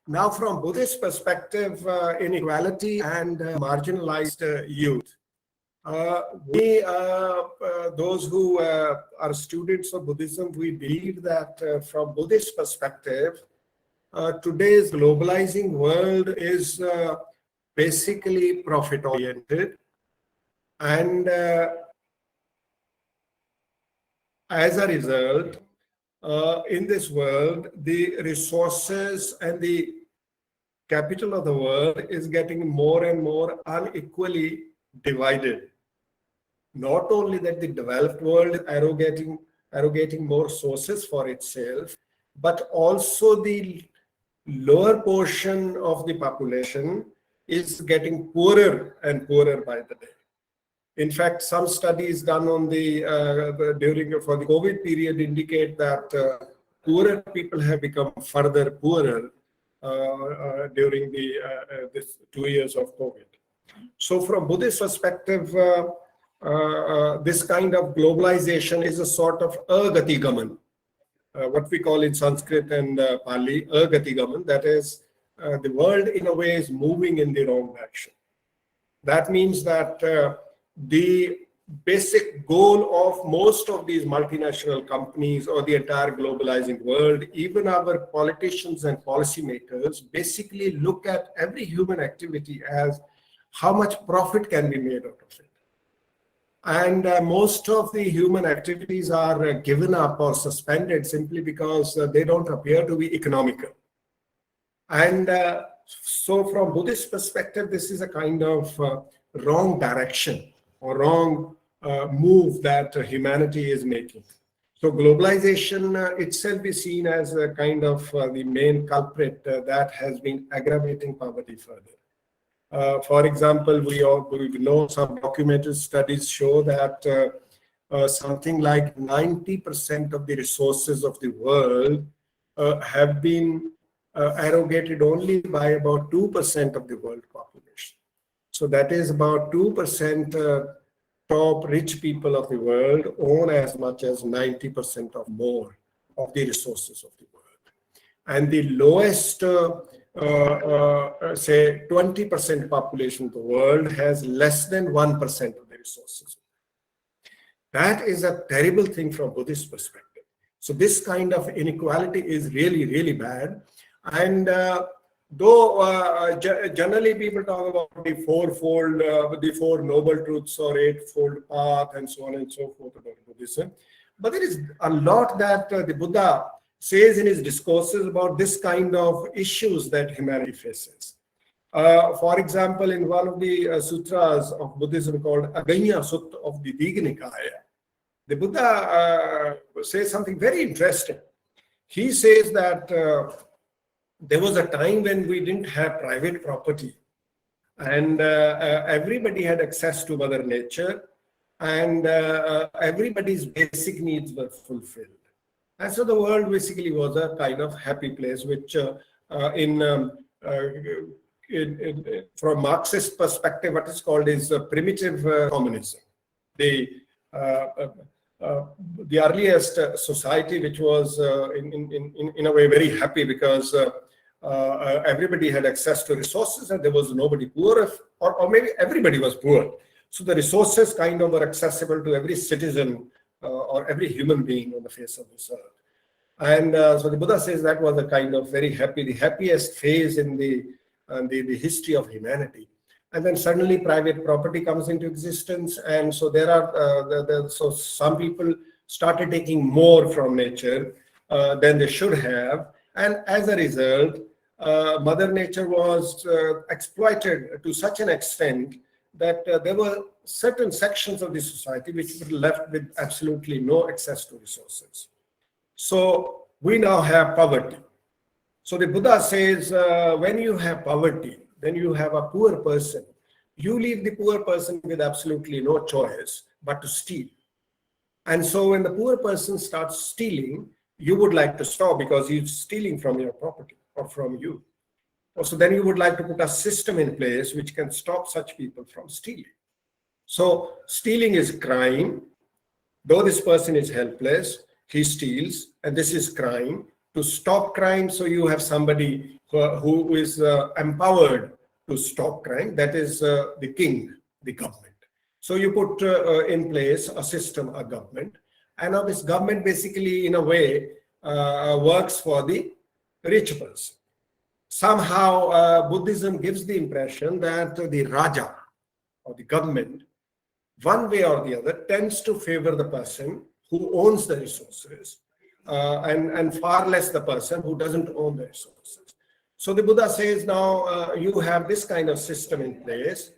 Now from Buddhist perspective, inequality and marginalized youth. Those who are students of Buddhism, we believe that from Buddhist perspective, today's globalizing world is basically profit-oriented, and as a result, in this world, the resources and the capital of the world is getting more and more unequally divided. Not only that the developed world is arrogating more sources for itself, but also the lower portion of the population is getting poorer and poorer by the day. In fact, some studies done on the for the COVID period indicate that poorer people have become further poorer during this 2 years of COVID. So from Buddhist perspective, this kind of globalization is a sort of agatigaman, what we call in Sanskrit and Pali, agatigaman, that is, the world in a way is moving in the wrong direction. That means that the basic goal of most of these multinational companies or the entire globalizing world, even our politicians and policymakers, basically look at every human activity as how much profit can be made out of it. And most of the human activities are given up or suspended simply because they don't appear to be economical. And so from Buddhist perspective, this is a kind of wrong direction or wrong move that humanity is making. So globalization itself is seen as a kind of the main culprit that has been aggravating poverty further. For example, we know some documented studies show that something like 90% of the resources of the world have been arrogated only by about 2% of the world population. So that is about 2% top rich people of the world own as much as 90% or more of the resources of the world. And the lowest, say 20% population of the world has less than 1% of the resources. That is a terrible thing from Buddhist perspective. So this kind of inequality is really, really bad. And though generally people talk about the fourfold, the Four Noble Truths or Eightfold Path and so on and so forth about Buddhism, but there is a lot that the Buddha says in his discourses about this kind of issues that humanity faces. For example, in one of the sutras of Buddhism called Aganya Sutta of the Digha Nikaya, the Buddha says something very interesting. He says that there was a time when we didn't have private property and everybody had access to Mother Nature and everybody's basic needs were fulfilled. And so the world basically was a kind of happy place, which from Marxist perspective, what is called is primitive communism. The earliest society, which was in a way very happy because everybody had access to resources and there was nobody poor, or maybe everybody was poor. So the resources kind of were accessible to every citizen or every human being on the face of this earth. And so the Buddha says that was a kind of very happy, the happiest phase in the history of humanity. And then suddenly private property comes into existence. And so there are, so some people started taking more from nature than they should have. And as a result, Mother Nature was exploited to such an extent that there were certain sections of the society which were left with absolutely no access to resources. So we now have poverty. So the Buddha says, when you have poverty, when you have a poor person, you leave the poor person with absolutely no choice but to steal. And so when the poor person starts stealing, you would like to stop because he's stealing from your property or from you. So then you would like to put a system in place which can stop such people from stealing. So stealing is crime. Though this person is helpless, he steals, and this is crime. to stop crime. So you have somebody who is empowered to stop crime. That is the king, the government. So you put in place a system, a government. And now this government basically, in a way, works for the rich person. Somehow, Buddhism gives the impression that the Raja or the government, one way or the other, tends to favor the person who owns the resources and far less the person who doesn't own the resources. So the Buddha says now you have this kind of system in place,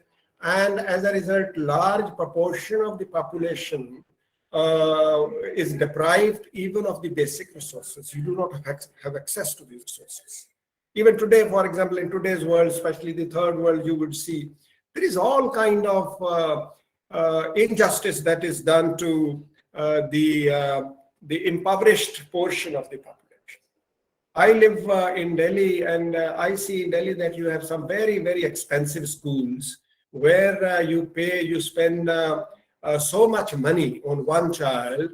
and as a result, large proportion of the population is deprived even of the basic resources. You do not have access to these resources. Even today, for example, in today's world, especially the third world, you would see there is all kind of injustice that is done to the impoverished portion of the population. I live in Delhi, and I see in Delhi that you have some very, very expensive schools where you spend so much money on one child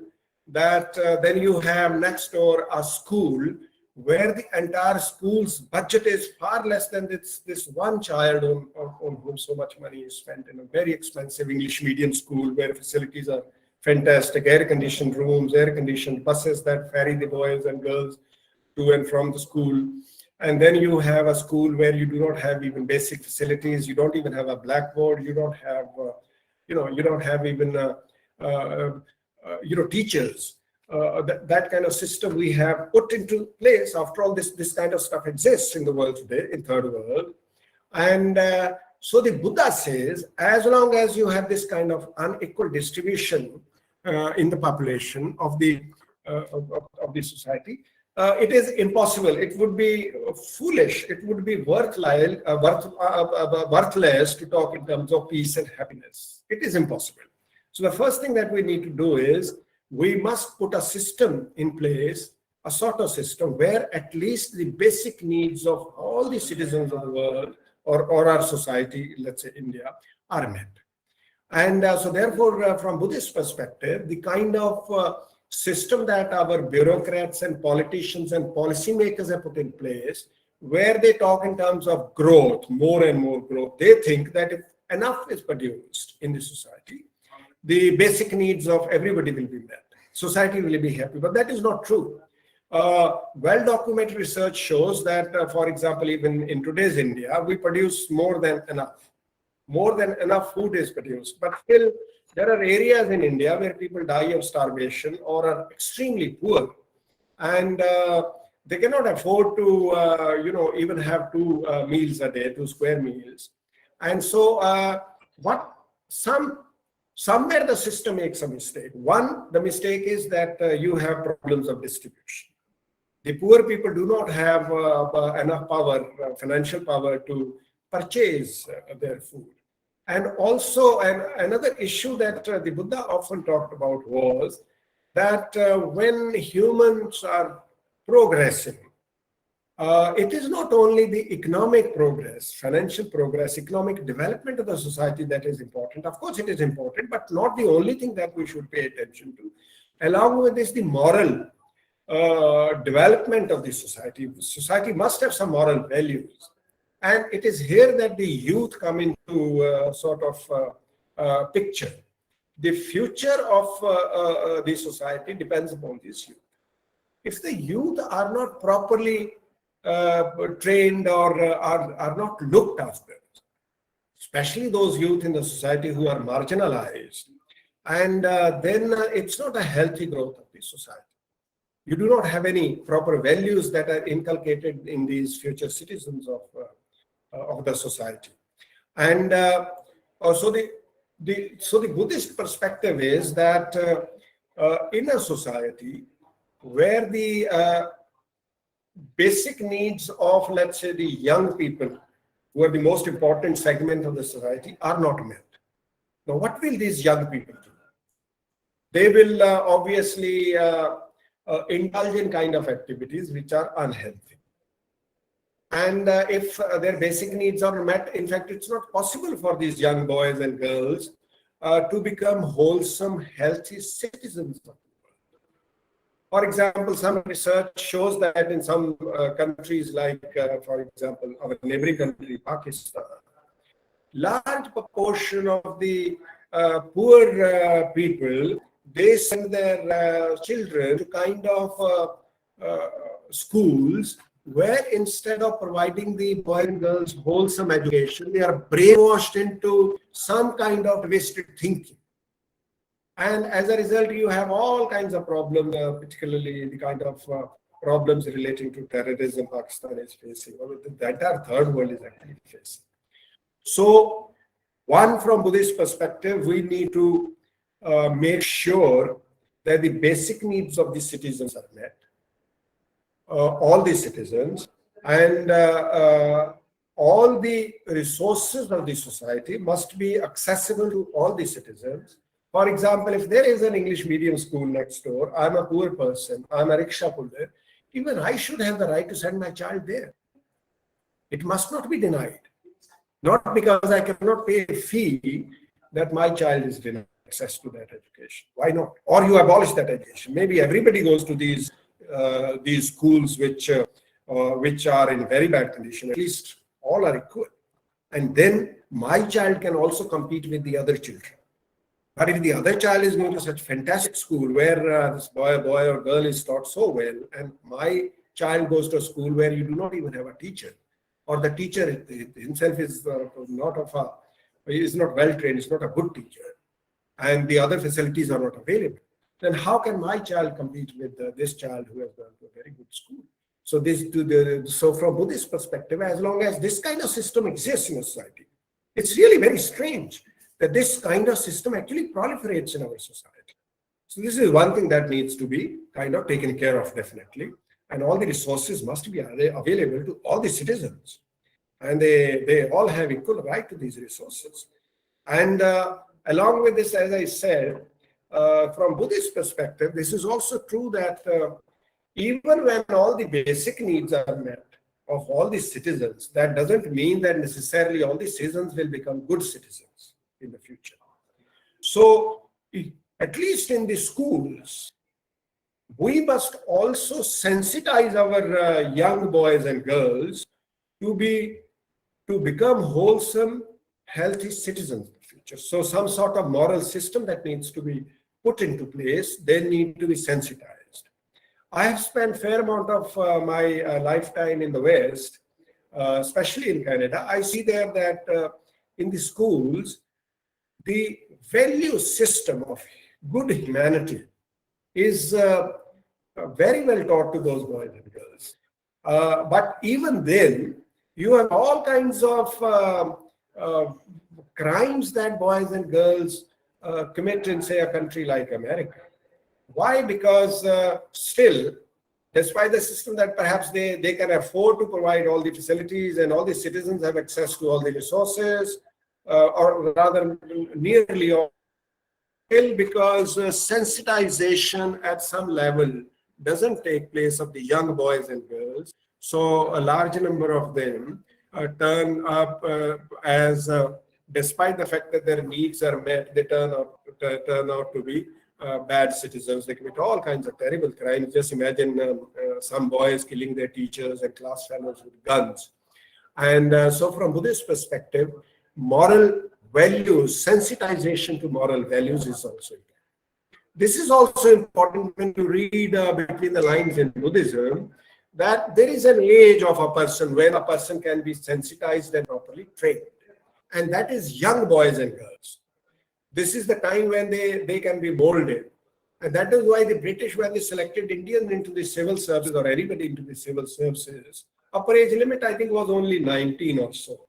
that then you have next door a school where the entire school's budget is far less than this one child on whom so much money is spent in a very expensive English medium school where facilities are fantastic, air-conditioned rooms, air-conditioned buses that ferry the boys and girls to and from the school. And then you have a school where you do not have even basic facilities. You don't even have a blackboard. You don't have, you don't have even, teachers. That kind of system we have put into place. After all, this kind of stuff exists in the world today, in third world. And so the Buddha says, as long as you have this kind of unequal distribution in the population of the society, it is impossible. It would be foolish. It would be worthless to talk in terms of peace and happiness. It is impossible. So the first thing that we need to do is we must put a system in place, a sort of system where at least the basic needs of all the citizens of the world or our society, let's say India, are met. And so therefore, from Buddhist perspective, the kind of system that our bureaucrats and politicians and policymakers have put in place, where they talk in terms of growth, more and more growth, they think that if enough is produced in the society, the basic needs of everybody will be met. Society will be happy, but that is not true. Well-documented research shows that, for example, even in today's India, we produce more than enough. More than enough food is produced, but still there are areas in India where people die of starvation or are extremely poor, and they cannot afford to, even have 2 meals a day, 2 square meals. And so, somewhere the system makes a mistake. One, the mistake is that you have problems of distribution. The poor people do not have enough power, financial power to purchase their food. And also another issue that the Buddha often talked about was that when humans are progressing, it is not only the economic progress, financial progress, economic development of the society that is important. Of course, it is important, but not the only thing that we should pay attention to. Along with this, the moral development of the society. Society must have some moral values. And it is here that the youth come into sort of picture. The future of the society depends upon this youth. If the youth are not properly trained or are not looked after, especially those youth in the society who are marginalized, and then it's not a healthy growth of the society. You do not have any proper values that are inculcated in these future citizens of the society. And so the Buddhist perspective is that in a society where the basic needs of, let's say, the young people, who are the most important segment of the society, are not met. Now, what will these young people do? They will obviously indulge in kind of activities which are unhealthy. And if their basic needs are met, in fact, it's not possible for these young boys and girls to become wholesome, healthy citizens of the world. For example, some research shows that in some countries like, for example, our neighboring country, Pakistan, large proportion of the poor people, they send their children to kind of schools where instead of providing the boys and girls wholesome education, they are brainwashed into some kind of twisted thinking. And as a result, you have all kinds of problems, particularly the kind of problems relating to terrorism Pakistan is facing, or the entire third world is actually facing. So, one, from Buddhist perspective, we need to make sure that the basic needs of the citizens are met, all the citizens, and all the resources of the society must be accessible to all the citizens. For example, if there is an English medium school next door, I'm a poor person, I'm a rickshaw puller, even I should have the right to send my child there. It must not be denied. Not because I cannot pay a fee that my child is denied access to that education. Why not? Or you abolish that education. Maybe everybody goes to these schools which are in very bad condition. At least all are equal. And then my child can also compete with the other children. But if the other child is going to such fantastic school where this boy or girl is taught so well, and my child goes to a school where you do not even have a teacher, or the teacher himself is not well trained, is not a good teacher, and the other facilities are not available, then how can my child compete with this child who has gone to a very good school? So from Buddhist perspective, as long as this kind of system exists in a society, it's really very strange that this kind of system actually proliferates in our society. So this is one thing that needs to be kind of taken care of, definitely. And all the resources must be available to all the citizens. And they all have equal right to these resources. And along with this, as I said, from Buddhist perspective, this is also true that even when all the basic needs are met of all the citizens, that doesn't mean that necessarily all the citizens will become good citizens in the future. So at least in the schools, we must also sensitize our young boys and girls to become wholesome, healthy citizens in the future. So some sort of moral system that needs to be put into place, they need to be sensitized. I have spent a fair amount of my lifetime in the West, especially in Canada. I see there that in the schools, the value system of good humanity is very well taught to those boys and girls. But even then, you have all kinds of crimes that boys and girls commit in, say, a country like America. Why? Because still, despite the system that perhaps they can afford to provide all the facilities and all the citizens have access to all the resources, or rather nearly all, because sensitization at some level doesn't take place of the young boys and girls. So a large number of them turn up as, despite the fact that their needs are met, they turn out to be bad citizens. They commit all kinds of terrible crimes. Just imagine some boys killing their teachers and class fellows with guns. And so from Buddhist perspective, moral values, sensitization to moral values is also important. This is also important when you read between the lines in Buddhism, that there is an age of a person when a person can be sensitized and properly trained. And that is young boys and girls. This is the time when they can be molded. And that is why the British, when they selected Indians into the civil service or anybody into the civil services, upper age limit, I think, was only 19 or so.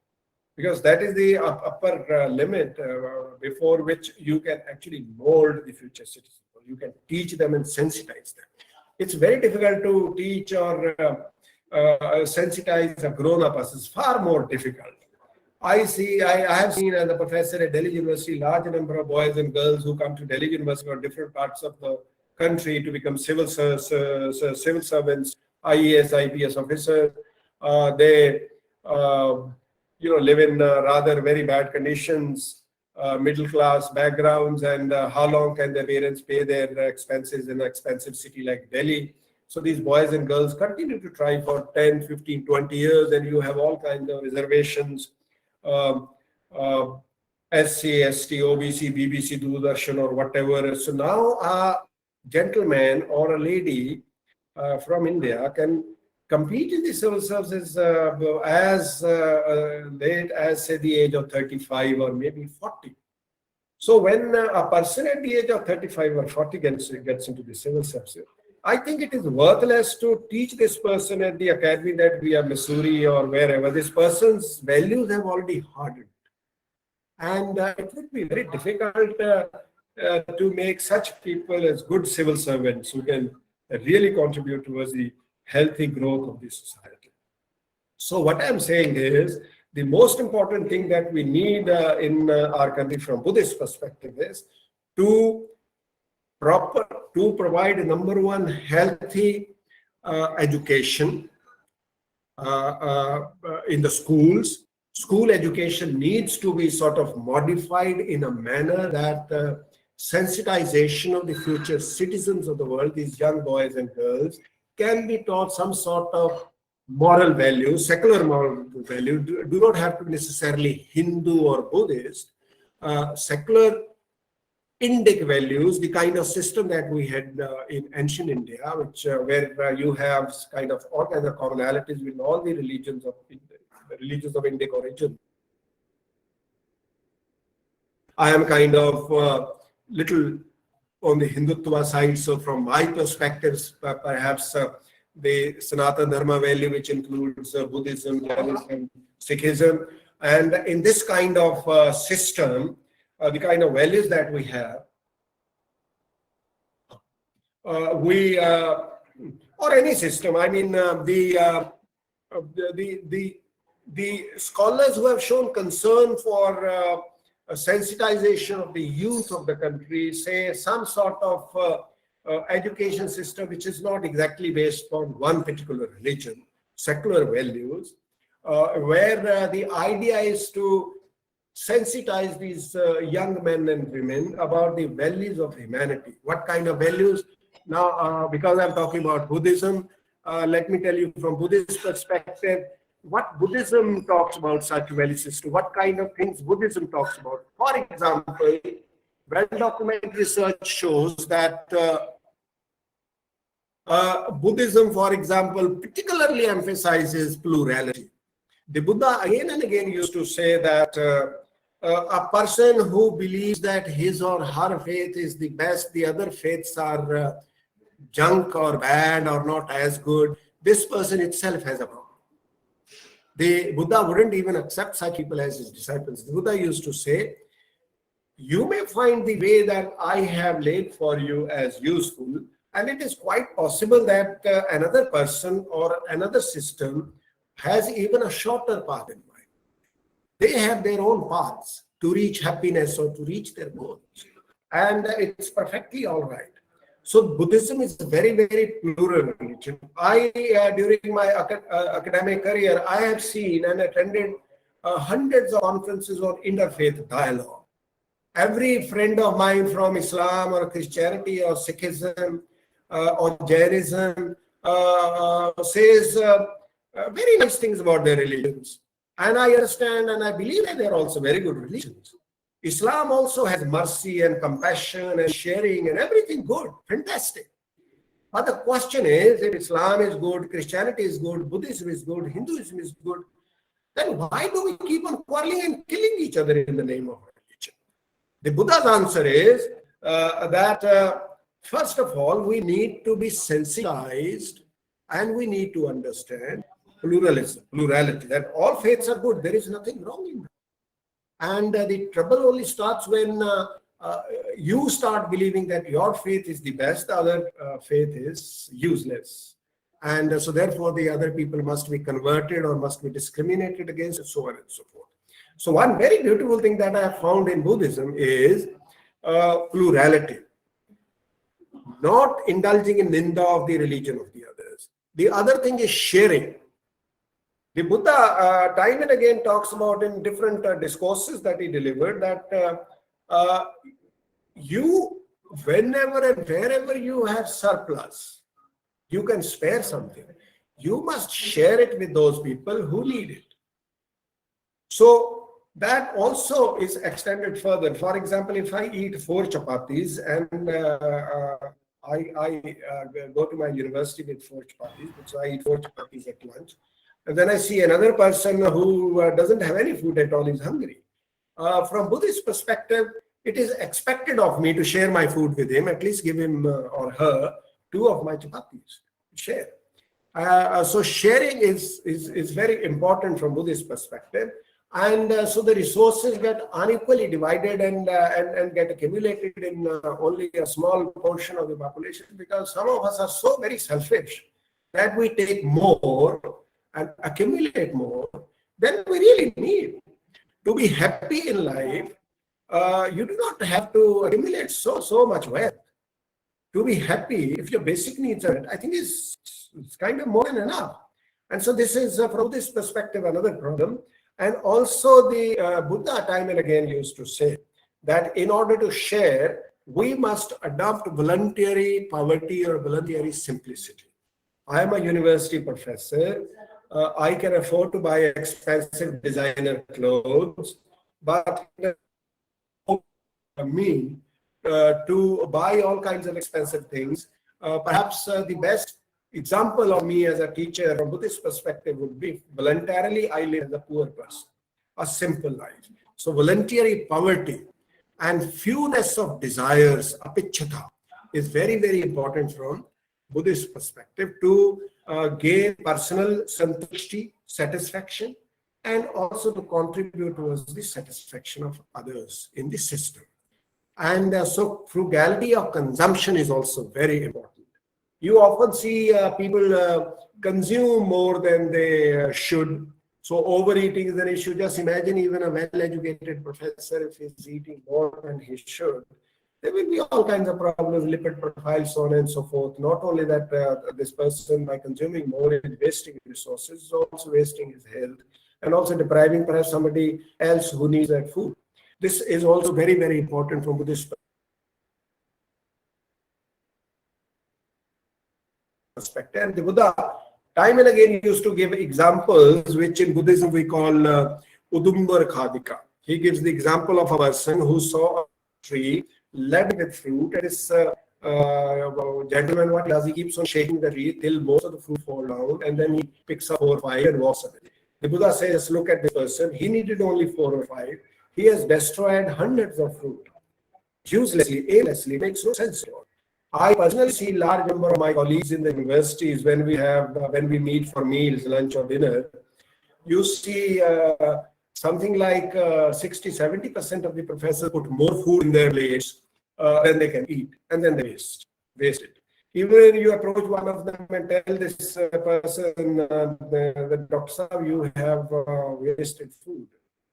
Because that is the upper limit before which you can actually mold the future citizens. You can teach them and sensitize them. It's very difficult to teach or sensitize a grown-up person. It's far more difficult. I have seen as a professor at Delhi University, large number of boys and girls who come to Delhi University or different parts of the country to become civil servants, IAS, IPS officers. They live in rather very bad conditions. middle class backgrounds, and how long can their parents pay their expenses in an expensive city like Delhi. So these boys and girls continue to try for 10, 15, 20 years, and you have all kinds of reservations, um, uh, SC, ST, OBC, BBC, Doordarshan, or whatever. So now a gentleman or a lady from India can compete in the civil services as late as, say, the age of 35 or maybe 40. So when a person at the age of 35 or 40 gets into the civil service, I think it is worthless to teach this person at the academy that we are Missouri or wherever. This person's values have already hardened. And it would be very difficult to make such people as good civil servants who can really contribute towards the healthy growth of the society. So what I'm saying is, the most important thing that we need in our country from Buddhist perspective is to provide, number one, healthy education in the schools. School education needs to be sort of modified in a manner that sensitization of the future citizens of the world, these young boys and girls, can be taught some sort of moral value, secular moral value. Do not have to be necessarily Hindu or Buddhist. Secular Indic values, the kind of system that we had in ancient India, which where you have kind of all kinds of commonalities with all the religions of Indic origin. I am kind of little on the Hindutva side, so from my perspectives, perhaps the Sanatana Dharma value, which includes Buddhism, Jainism, Sikhism, and in this kind of system, the kind of values that we have, or any system. I mean, the scholars who have shown concern for sensitization of the youth of the country, say some sort of education system which is not exactly based on one particular religion, secular values, where the idea is to sensitize these young men and women about the values of humanity. What kind of values? Now, because I'm talking about Buddhism, let me tell you from Buddhist perspective, what Buddhism talks about such value system, what kind of things Buddhism talks about. For example, well-documented research shows that Buddhism, for example, particularly emphasizes plurality. The Buddha again and again used to say that a person who believes that his or her faith is the best, the other faiths are junk or bad or not as good, this person itself has a problem. The Buddha wouldn't even accept such people as his disciples. The Buddha used to say, you may find the way that I have laid for you as useful, and it is quite possible that another person or another system has even a shorter path in mind. They have their own paths to reach happiness or to reach their goals. And it's perfectly all right. So Buddhism is a very, very plural religion. During my academic career, I have seen and attended hundreds of conferences on interfaith dialogue. Every friend of mine from Islam or Christianity or Sikhism or Jainism says very nice things about their religions. And I understand and I believe that they're also very good religions. Islam also has mercy and compassion and sharing and everything good, fantastic. But the question is, if Islam is good, Christianity is good, Buddhism is good, Hinduism is good, then why do we keep on quarreling and killing each other in the name of religion? The Buddha's answer is that first of all, we need to be sensitized and we need to understand plurality, that all faiths are good. There is nothing wrong in that. And the trouble only starts when you start believing that your faith is the best, the other faith is useless. And so therefore the other people must be converted or must be discriminated against, and so on and so forth. So one very beautiful thing that I have found in Buddhism is plurality. Not indulging in ninda of the religion of the others. The other thing is sharing. The Buddha time and again talks about in different discourses that he delivered that you, whenever and wherever you have surplus, you can spare something. You must share it with those people who need it. So that also is extended further. For example, if I eat 4 chapatis and I go to my university with 4 chapatis, so I eat 4 chapatis at lunch, and then I see another person who doesn't have any food at all, is hungry. From Buddhist perspective, it is expected of me to share my food with him, at least give him or her 2 of my chapatis. Share. So sharing is very important from Buddhist perspective. And so the resources get unequally divided and get accumulated in only a small portion of the population, because some of us are so very selfish that we take more and accumulate more than we really need. To be happy in life, you do not have to accumulate so much wealth. To be happy, if your basic needs are met, I think it's kind of more than enough. And so this is, from this perspective, another problem. And also the Buddha time and again used to say that in order to share, we must adopt voluntary poverty or voluntary simplicity. I am a university professor. I can afford to buy expensive designer clothes, but me to buy all kinds of expensive things. Perhaps the best example of me as a teacher from Buddhist perspective would be voluntarily I live as a poor person, a simple life. So voluntary poverty and fewness of desires, apicchata, is very, very important from Buddhist perspective to gain personal santushti, satisfaction, and also to contribute towards the satisfaction of others in the system. And so frugality of consumption is also very important. You often see people consume more than they should. So overeating is an issue. Just imagine even a well-educated professor, if he's eating more than he should, there will be all kinds of problems, lipid profiles, so on and so forth. Not only that this person, by consuming more, is wasting resources, is also wasting his health and also depriving perhaps somebody else who needs that food. This is also very, very important from Buddhist perspective. And the Buddha time and again used to give examples which in Buddhism we call Udumbar Khadika. He gives the example of a person who saw a tree laden with fruit, and this gentleman, what does, he keeps on shaking the tree till most of the fruit fall down, and then he picks up 4 or 5 and walks away. The Buddha says, look at this person, he needed only 4 or 5. He has destroyed hundreds of fruit. Uselessly, aimlessly, makes no sense at all. I personally see large number of my colleagues in the universities when we meet for meals, lunch or dinner. You see something like 60-70% of the professors put more food in their plates than they can eat, and then they waste it. Even when you approach one of them and tell this person, the doctor, you have wasted food.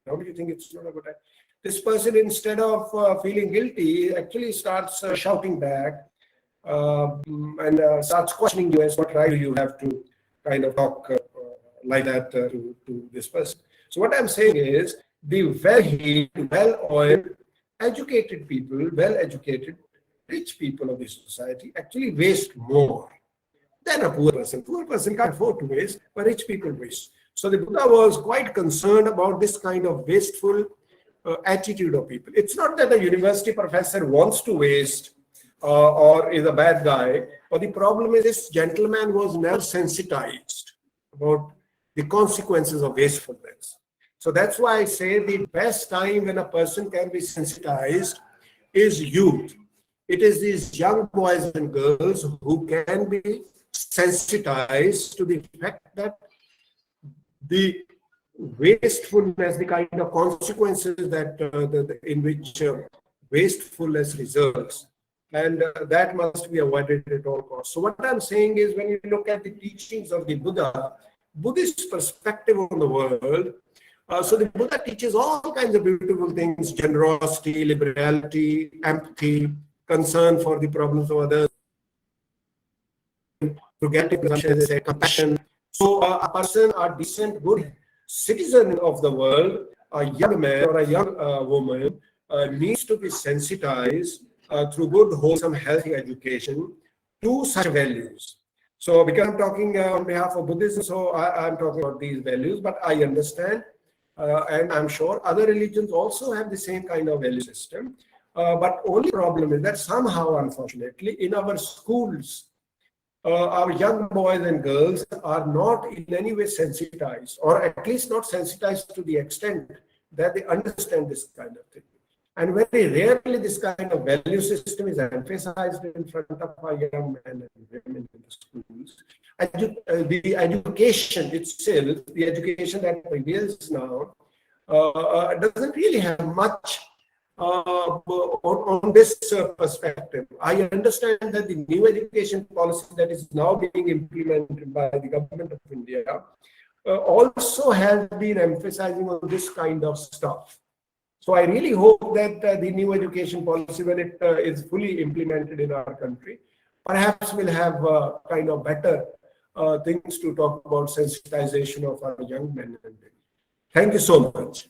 How do you think it's not a good idea? This person, instead of feeling guilty, actually starts shouting back and starts questioning you as what right do you have to kind of talk like that to this person. So what I'm saying is the well-heeled, well-oiled, educated people, well-educated, rich people of this society actually waste more than a poor person. Poor person can't afford to waste, but rich people waste. So the Buddha was quite concerned about this kind of wasteful attitude of people. It's not that a university professor wants to waste or is a bad guy, but the problem is this gentleman was never sensitized about the consequences of wastefulness. So that's why I say the best time when a person can be sensitized is youth. It is these young boys and girls who can be sensitized to the fact that the wastefulness, the kind of consequences that in which wastefulness results, and that must be avoided at all costs. So what I'm saying is, when you look at the teachings of the Buddha, Buddhist perspective on the world, so the Buddha teaches all kinds of beautiful things: generosity, liberality, empathy, concern for the problems of others, frugality, compassion, So a person, a decent, good citizen of the world, a young man or a young woman needs to be sensitized through good, wholesome, healthy education to such values. So because I'm talking on behalf of Buddhism, so I'm talking about these values, but I understand and I'm sure other religions also have the same kind of value system. But only problem is that somehow, unfortunately, in our schools, our young boys and girls are not in any way sensitized, or at least not sensitized to the extent that they understand this kind of thing. And very rarely this kind of value system is emphasized in front of our young men and women in the schools. The education itself, the education that prevails now, doesn't really have much on this perspective. I understand that the new education policy that is now being implemented by the government of India also has been emphasizing on this kind of stuff. So I really hope that the new education policy, when it is fully implemented in our country, perhaps will have kind of better things to talk about sensitization of our young men and women. Thank you so much.